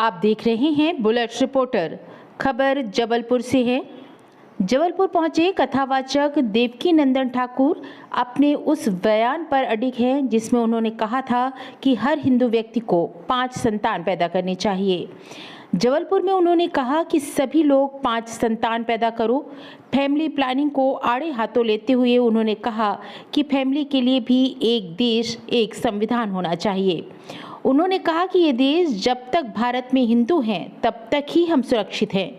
आप देख रहे हैं बुलेट रिपोर्टर। खबर जबलपुर से है। जबलपुर पहुंचे कथावाचक देवकी नंदन ठाकुर अपने उस बयान पर अडिग हैं जिसमें उन्होंने कहा था कि हर हिंदू व्यक्ति को 5 संतान पैदा करनी चाहिए। जबलपुर में उन्होंने कहा कि सभी लोग 5 संतान पैदा करो। फैमिली प्लानिंग को आड़े हाथों लेते हुए उन्होंने कहा कि फैमिली के लिए भी एक देश, एक संविधान होना चाहिए। उन्होंने कहा कि ये देश जब तक भारत में हिंदू हैं तब तक ही हम सुरक्षित हैं,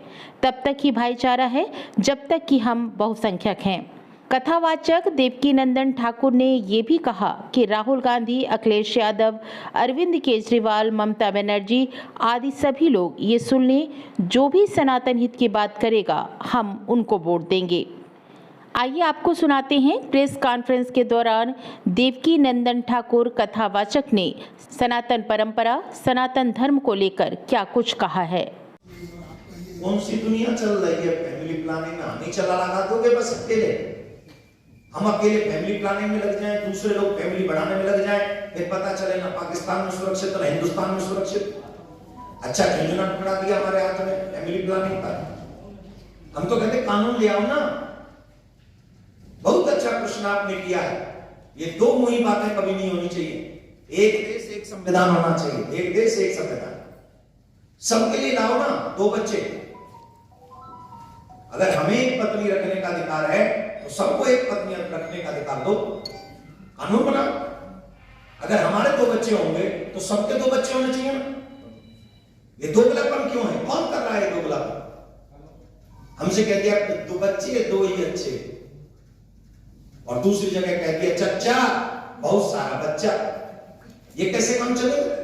तब तक ही भाईचारा है, जब तक कि हम बहुसंख्यक हैं। कथावाचक देवकी नंदन ठाकुर ने ये भी कहा कि राहुल गांधी, अखिलेश यादव, अरविंद केजरीवाल, ममता बनर्जी आदि सभी लोग ये सुन लें, जो भी सनातन हित की बात करेगा हम उनको वोट देंगे। आइए आपको सुनाते हैं प्रेस कॉन्फ्रेंस के दौरान देवकी नंदन ठाकुर कथावाचक ने सनातन परंपरा, सनातन धर्म को लेकर क्या कुछ कहा है। कौन सी दुनिया चल रही है फैमिली प्लानिंग में? हम ही चला लगा दोगे बस अकेले? हम अकेले फैमिली प्लानिंग में लग जाएं, दूसरे लोग फैमिली बढ़ाने में लग जाएं, फिर पता चले ना पाकिस्तान में सुरक्षित ना हिंदुस्तान में सुरक्षित। अच्छा झंझना पकड़ा दिया हमारे हाथ में फैमिली प्लानिंग का। हम तो कहते कानून ले आओ ना। बहुत अच्छा प्रश्न आपने किया है। ये दो मुही बातें कभी नहीं होनी चाहिए। एक देश एक संविधान होना चाहिए, एक देश एक संविधान। सबके लिए लाओ ना 2 बच्चे। अगर हमें एक पत्नी रखने का अधिकार है तो सबको एक पत्नी रखने का अधिकार दो, कानून बना। अगर हमारे 2 बच्चे होंगे तो सबके 2 बच्चे होने चाहिए ना। ये दोगलापन क्यों है? कौन कर रहा है दोगलापन? हमसे कह दिया 2 बच्चे 2 ही अच्छे, और दूसरी जगह कह दिया चच्चा बहुत सारा बच्चा। ये कैसे काम चलेगा?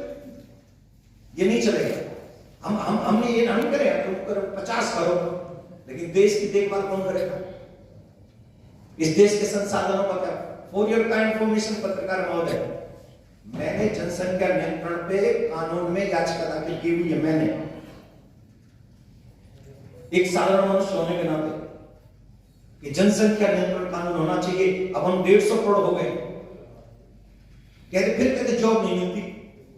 ये नहीं चलेगा। हमने ये नहीं करे, तुम करो 50 करो, लेकिन देश की देखभाल कौन करेगा? इस देश के संसाधनों का क्या? फॉर योर काइंड इन्फॉर्मेशन पत्रकार महोदय, मैंने जनसंख्या नियंत्रण पे कानून में याचिका दाखिल की हुई है। मैंने एक साधारण मनुष्य होने के नाते कि जनसंख्या नियंत्रण कानून होना चाहिए। अब हम 150 करोड़ हो गए, फिर कहते जॉब नहीं मिलती,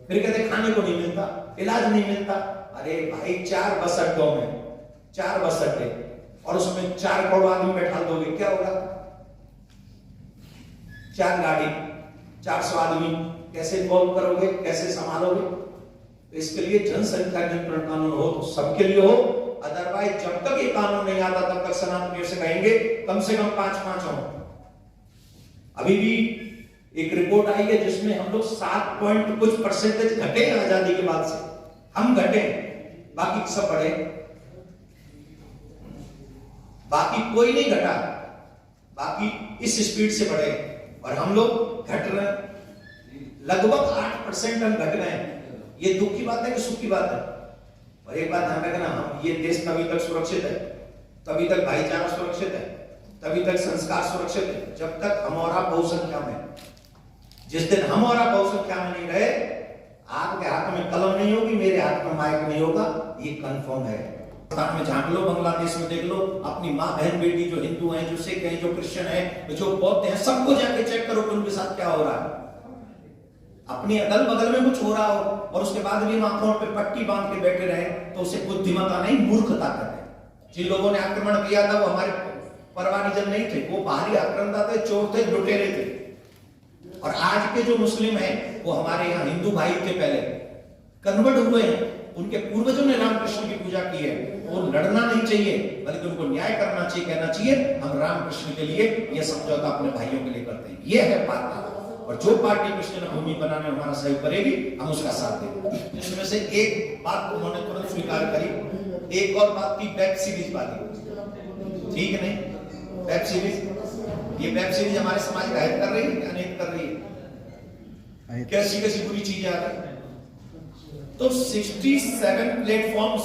फिर कहते खाने को नहीं मिलता, इलाज नहीं मिलता। अरे भाई 4 बस अड्डों में 4 बस अड्डे और उसमें 4 करोड़ आदमी बैठा दोगे, क्या होगा? 4 गाड़ी 400 आदमी कैसे इन्वॉल्व करोगे, कैसे संभालोगे? तो इसके लिए जनसंख्या नियंत्रण कानून हो तो सबके लिए हो। अदरवाइज जब तक ये कानून नहीं आता तब तक सनातनियों से कहेंगे कम से कम 5 हो। अभी भी एक रिपोर्ट आई है जिसमें हम लोग 7 पॉइंट कुछ परसेंटेज घटे आजादी के बाद से। हम घटे, बाकी सब बढ़े। बाकी कोई नहीं घटा, बाकी इस स्पीड से बढ़े और हम लोग घट रहे हैं। लगभग 8% हम घट रहे हैं। ये दुख की बात है कि सुख की बात है? और एक बात ध्यान रखना, हम ये देश तभी तक सुरक्षित है, तभी तक भाईचारा सुरक्षित है, तभी तक संस्कार सुरक्षित है, जब तक हम और आप बहुसंख्या में। जिस दिन हम और आप बहुसंख्या में नहीं रहे, आपके हाथ में कलम नहीं होगी, मेरे हाथ में माइक नहीं होगा, ये कंफर्म है। पाकिस्तान में झांक लो, बांग्लादेश में देख लो, अपनी माँ बहन बेटी जो हिंदू हैं, जो सिख हैं, जो क्रिश्चियन हैं, जो बौद्ध हैं, सबको जाके चेक करो कि उनके साथ क्या हो रहा है। अपनी अगल बगल में कुछ हो रहा हो और उसके बाद भी आंखों पे पट्टी बांध के बैठे रहे तो उसे बुद्धिमत्ता नहीं, मूर्खता कहते। जिन लोगों ने आक्रमण किया था वो हमारे परवानीजन नहीं थे, वो बाहरी आक्रमणदाता थे, चोर थे, लुटेरे थे। और आज के जो मुस्लिम हैं वो हमारे यहाँ हिंदू भाई थे, पहले कन्वर्ट हुए हैं। उनके पूर्वजों ने रामकृष्ण की पूजा की है। वो लड़ना नहीं चाहिए, बल्कि उनको न्याय करना चाहिए, कहना चाहिए हम रामकृष्ण के लिए ये समझौता अपने भाइयों के लिए करते हैं। ये है बात। और जो पार्टी कृष्ण भूमि बनाने में हमारा सहयोग करेगी हम उसका साथ देंगे। इसमें से एक बात को उन्होंने तुरंत स्वीकार करी, एक और बात की वेब सीरीज वाली। ठीक है नहीं? वेब सीरीज, ये वेब सीरीज हमारे समाज का हित कर रही है, अनेक कर रही है। कैसी कैसी बुरी चीजें आ रही। तो 67 प्लेटफॉर्म्स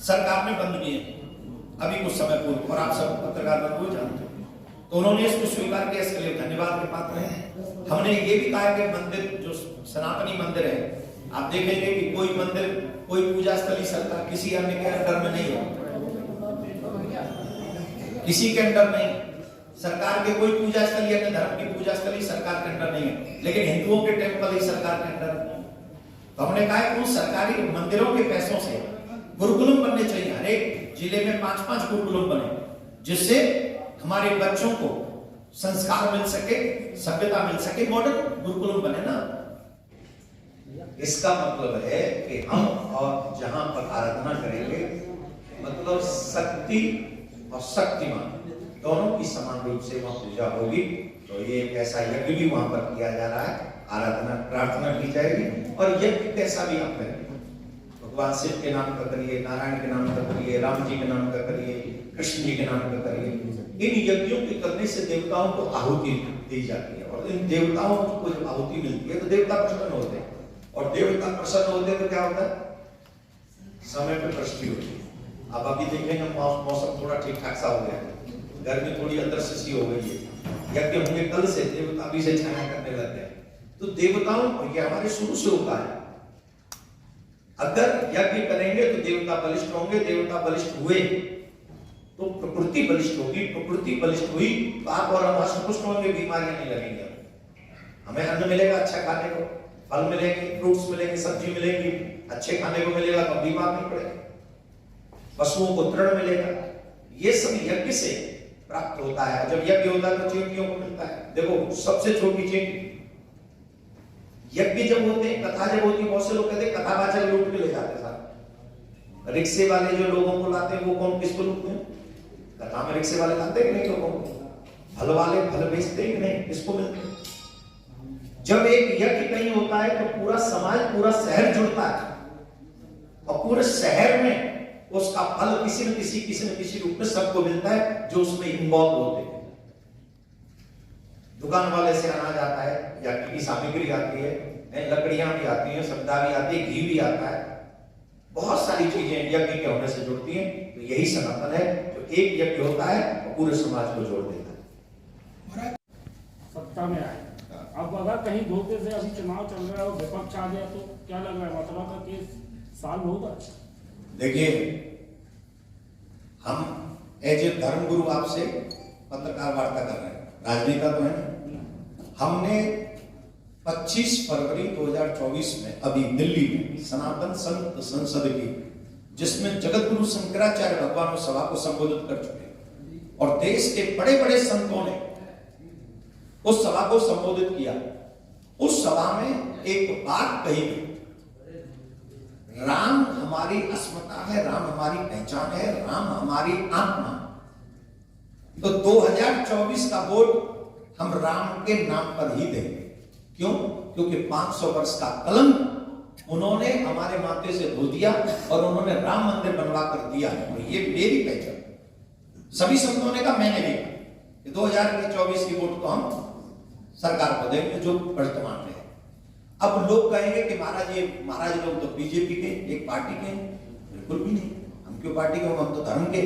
सरकार ने बंद किए अभी कुछ समय पूर्व, और आप सब पत्रकार बंधु जानते हैं। तो उन्होंने इसको स्वीकार किया, इसके लिए धन्यवाद के पात्र हैं। हमने ये भी कहा कि मंदिर जो सनातनी मंदिर है, आप देखेंगे कि कोई मंदिर, कोई पूजा स्थली सरकार किसी अन्य के अंडर में नहीं है, किसी के अंडर नहीं। सरकार के कोई पूजा स्थली, अपने धर्म की पूजा स्थली सरकार के अंडर नहीं है, लेकिन हिंदुओं के टेम्पल ही सरकार के अंडर है। तो हमने कहा कि उन सरकारी मंदिरों के पैसों से गुरुकुलम बनने चाहिए, हर एक जिले में 5-5 गुरुकुलम बने, जिससे हमारे बच्चों को संस्कार मिल सके, सभ्यता मिल सके, मॉडर्न गुरुकुलम बने ना। इसका मतलब है कि हम और जहां पर आराधना करेंगे, मतलब शक्ति और शक्तिमान दोनों की समान रूप से वहां पूजा होगी। तो ये एक ऐसा यज्ञ भी वहां पर किया जा रहा है, आराधना प्रार्थना की जाएगी। और यज्ञ कैसा भी आप करेंगे, भगवान शिव के नाम का करिए, नारायण के नाम का करिए, राम जी के नाम का करिए, कृष्ण जी के नाम का करिए। इन यज्ञों के करने से देवताओं को आहुति दी जाती है, और इन देवताओं को जब आहुति मिलती है तो देवता प्रसन्न होते हैं, और देवता प्रसन्न होते हैं तो क्या होता है, समय पे वृष्टि होती है। अब अभी देखेंगे मौसम थोड़ा ठीक ठाक सा हो गया है, गर्मी थोड़ी अदृश्य सी हो गई है, यज्ञ होंगे कल से, देवता भी से छाया करने लग गए। तो देवताओं को ये हमारे शुरू से होता है, अगर यज्ञ करेंगे तो देवता बलिष्ठ होंगे, देवता बलिष्ठ हुए तो प्रकृति बलिष्ठ होगी, प्रकृति बलिष्ठ हुई तो आप और हम हष्ट-पुष्ट होंगे, बीमारियां नहीं लगेंगी, हमें अन्न मिलेगा अच्छा खाने को, फल मिलेंगे, फ्रूट्स मिलेंगे, सब्जी मिलेगी, अच्छे खाने को मिलेगा तो बीमार नहीं पड़ेगा, पशुओं को तृण मिलेगा। ये सब यज्ञ से प्राप्त होता है। जब यज्ञ होता है तो चींटियों को मिलता है। देखो सबसे छोटी चींटी, यज्ञ जब होते हैं, कथा जब होती है, बहुत से लोग कहते हैं कथावाचक लूट के ले जाते हैं सारे। रिक्शे वाले जो लोगों को लाते हैं वो कौन किसको लूटते हैं? कथा में रिक्शे वाले लाते हैं कि नहीं लोगों को? फल वाले फल बेचते हैं कि नहीं, किसको मिलते हैं? जब एक यज्ञ कहीं होता है तो पूरा समाज, पूरा शहर जुड़ता है, और पूरे शहर में उसका फल किसी न किसी रूप में सबको मिलता है जो उसमें इन्वॉल्व होते हैं। दुकान वाले से अनाज आता है, या की सामग्री आती है, लकड़ियां भी आती हैं, सब्दा भी आती है, घी भी आता है, बहुत सारी चीजें यज्ञ के होने से जुड़ती हैं। तो यही सनातन है, जो एक यज्ञ होता है और पूरे समाज को जोड़ देता है। सत्ता में आए, अब अगर कहीं धोखे से अभी चुनाव चल रहा है और विपक्ष आ गया तो क्या लग रहा है, मतलब का केस सॉल्व होगा? देखिए, हम एज ए धर्मगुरु आपसे पत्रकार वार्ता कर रहे हैं, राजनेता तो है। हमने 25 फरवरी 2024 में अभी दिल्ली में सनातन संत संसद की, जिसमें जगत गुरु शंकराचार्य भगवान उस सभा को संबोधित कर चुके हैं, और देश के बड़े बड़े संतों ने उस सभा को संबोधित किया। उस सभा में एक बात कही गई, राम हमारी अस्मिता है, राम हमारी पहचान है, राम हमारी आत्मा। तो 2024 का वोट हम राम के नाम पर ही देंगे। क्यों? क्योंकि 500 वर्ष का कलंक उन्होंने हमारे माथे से धो दिया, और उन्होंने राम मंदिर बनवा कर दिया। तो ये मेरी पहचान। सभी संतों ने कहा, मैंने भी कहा 2024 की वोट तो हम सरकार को देंगे जो वर्तमान में है। अब लोग कहेंगे कि महाराज लोग तो बीजेपी के, एक पार्टी के। बिल्कुल भी नहीं, हम क्यों पार्टी के, हम तो धर्म के।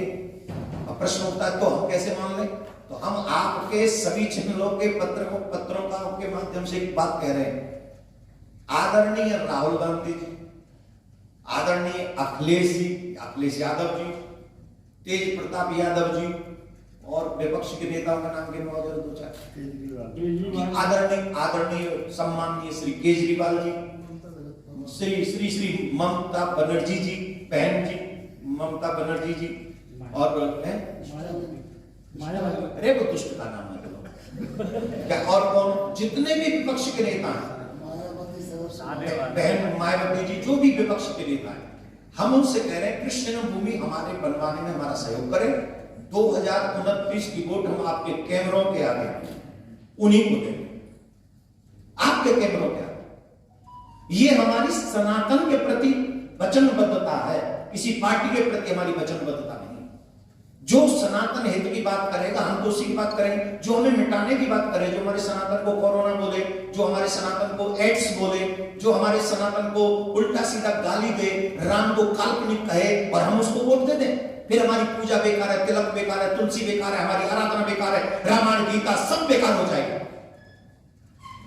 अब प्रश्न उठता है तो हम कैसे मान लें? तो हम आपके सभी चैनलों के पत्रों का के माध्यम से एक बात कह रहे हैं, आदरणीय राहुल गांधी जी, आदरणीय अखिलेश यादव जी, तेज प्रताप यादव जी, और विपक्ष के नेताओं का नाम गिनवाओ जरा दो चार। आदरणीय सम्माननीय श्री केजरीवाल जी, श्री ममता बनर्जी जी, बहन जी ममता बनर्जी जी, और अरे वो दुष्ट का नाम है क्या, और कौन, जितने भी विपक्ष के नेता हैं, बहन मायावती जी, जो भी विपक्ष के नेता हैं, हम उनसे कह रहे हैं कृष्ण जन्मभूमि हमारे बनवाने में हमारा सहयोग करें। 2029 की वोट हम आपके कैमरों के आगे उन्हीं को देंगे, आपके कैमरों के आगे। ये हमारी सनातन के प्रति वचनबद्धता है, किसी पार्टी के प्रति हमारी वचनबद्धता नहीं। जो सनातन हित की बात करेगा हम तो उसी की बात करेंगे, जो हमें मिटाने की बात करे, जो हमारे सनातन को कोरोना बोले, जो हमारे सनातन को एड्स बोले, जो हमारे सनातन को उल्टा सीधा गाली दे, राम को काल्पनिक कहे, और हम उसको वोट दे दें, फिर हमारी पूजा बेकार है, तिलक बेकार है, तुलसी बेकार है, हमारी आराधना बेकार है, रामायण गीता सब बेकार हो जाएगा,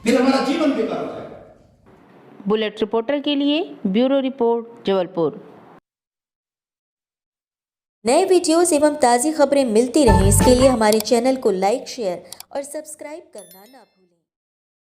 फिर हमारा जीवन बेकार हो जाएगा। बुलेट रिपोर्टर के लिए ब्यूरो रिपोर्ट, जबलपुर। नए वीडियोस एवं ताज़ी खबरें मिलती रहें, इसके लिए हमारे चैनल को लाइक, शेयर और सब्सक्राइब करना ना भूलें।